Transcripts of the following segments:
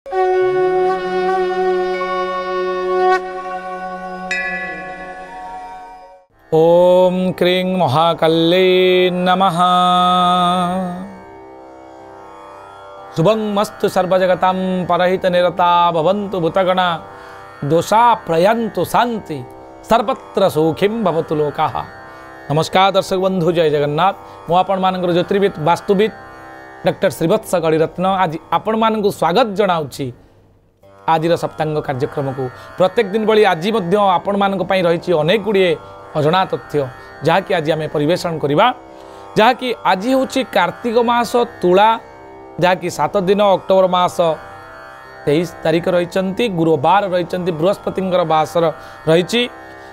ओम क्रीं महाकाल्ये नमः। शुभं मस्तु सर्वजगतां परहित निरता भवन्तु भूतगणा दोषा प्रयन्तु शांति सर्वत्र सुखिं भवतु लोकाः। नमस्कार दर्शक बंधु, जय जगन्नाथ। मु आपण मानकर ज्योतिर्विद वास्तुविद डॉक्टर श्रीवत्स गणिरत्न आज आपण मानकु स्वागत जनाउछि आज सप्तांग कार्यक्रम को। प्रत्येक दिन भली आज आपण मानक पई रहिछि अनेक गुड़िए अजଣା तथ्य जहाँकि आज आम परिवेषण करवा। जहाँकि आज हूँ कार्तिक मास तुला, जहाँकि 7 दिन अक्टोबर मास 23 तारीख रही गुरुवार रही बृहस्पति बासर रही।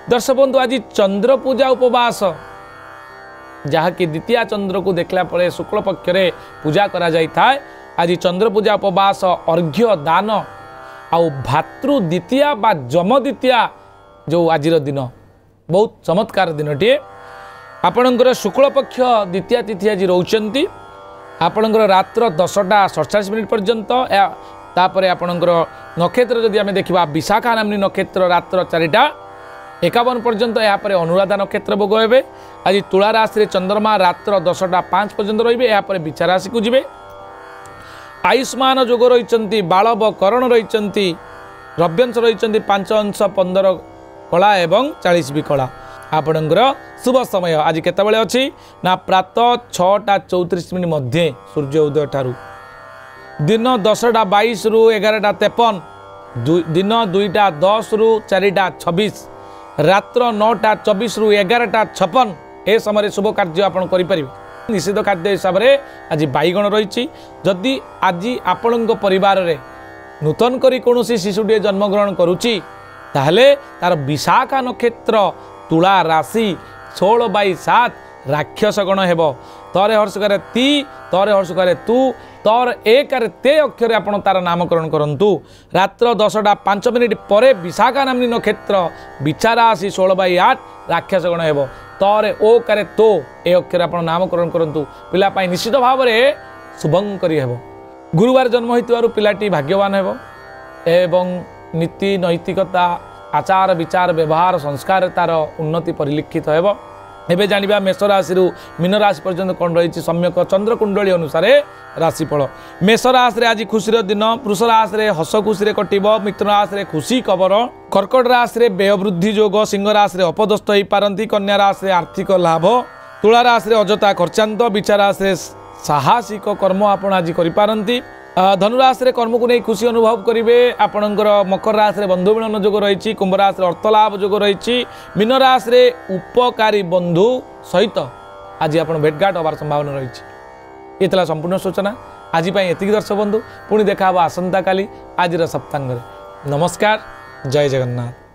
दर्शक बंधु आज चंद्र पूजा उपवास, जहाँकि द्वितीय चंद्र को देखला परे शुक्ल पक्ष पूजा करा जाय थाए। आज चंद्र पूजा उपवास अर्घ्य दान आउ भातृ द्वितीय बा जम द्वितीय जो आज दिन बहुत चमत्कार दिनटे। आपणकर शुक्ल पक्ष द्वितीय तिथि आज रोचंती आपणकर रात्र 10:47 पर्यंत। तापर आपणकर नक्षत्र जदि आम देखा विशाखा नामनी नक्षत्र रात्र 4:51 पर्यंत। यापर अनुराधा नक्षत्र भोग हे। आज तुला राशि चंद्रमा रात्र 10:05 पर्यंत रे। यापर विचार राशि को जीवे। आयुष्मान जोग रही बालव करण रही रव्यंश रही 5 अंश 15 कला एवं 40 भी कला। आपणकर शुभ समय आज केतबेले अछि ना प्रातः 6:34 मध्य सूर्य उदय ठारू, दिन 10:22 रु 11:53, दिन 2:10 रु 4:26, रात्र 9:24 रु 11:56 ए समय शुभ कार्य आपण करि परिबे। निषिद्ध खाद्य हिसाब से आज बैगण रही। जदि आज आपण परिवार रे नूतन करी कोनोसी शिशुटे जन्मग्रहण करुची ताहले तार विशाखा नक्षत्र तुला राशि 16/7 राक्षस गण हेब। तरे हर्षकारे ती, तरे हर्षकारे तू, तर एकारे ते अक्षर आपण तार नामकरण करंतु। रात्र 10:05 परे विशाखा नामनी नक्षत्र विचार राशि 16/8 राक्षस गण हेब। तरे ओ कारे तो ए अक्षर आपण नामकरण करंतु। पिला पाई निश्चित भाव में शुभंकरी हेब। गुरुवार जन्म होइतवारु पिलाटी भाग्यवान हेब एवं नीति नैतिकता आचार विचार व्यवहार संस्कार तार उन्नति परिलक्षित हेब। एबे जानिबा मेष राशि मीन राशि पर्यंत कौन रही सम्यक चंद्र कुंडली अनुसार राशिफल। मेष राशि आज खुशी दिन, पुरुष राशि हस खुशी कटब, मिथुन राशि खुशी खबर, कर्कट राशि व्यय वृद्धि जोग, सिंह राशि अपदस्थ हो पारती, कन्या राशि आर्थिक लाभ, तुला राशि अजथा खर्चांत, विचार राशि साहसिक कर्म आपण आज करिपारंती। धनुराशि कर्म को नहीं खुशी अनुभव करेंगे। आपणकर मकर राशि बंधु मिलन जोग रही, कुंभ राशि अर्थलाभ जोग रही, मीन राशि उपकारी बंधु सहित आज आप भेटघाट होबार संभावना रही। ये संपूर्ण सूचना आज एतिक दर्शक बंधु। पुणी देखा आसंता काली आज सप्तांग। नमस्कार, जय जगन्नाथ।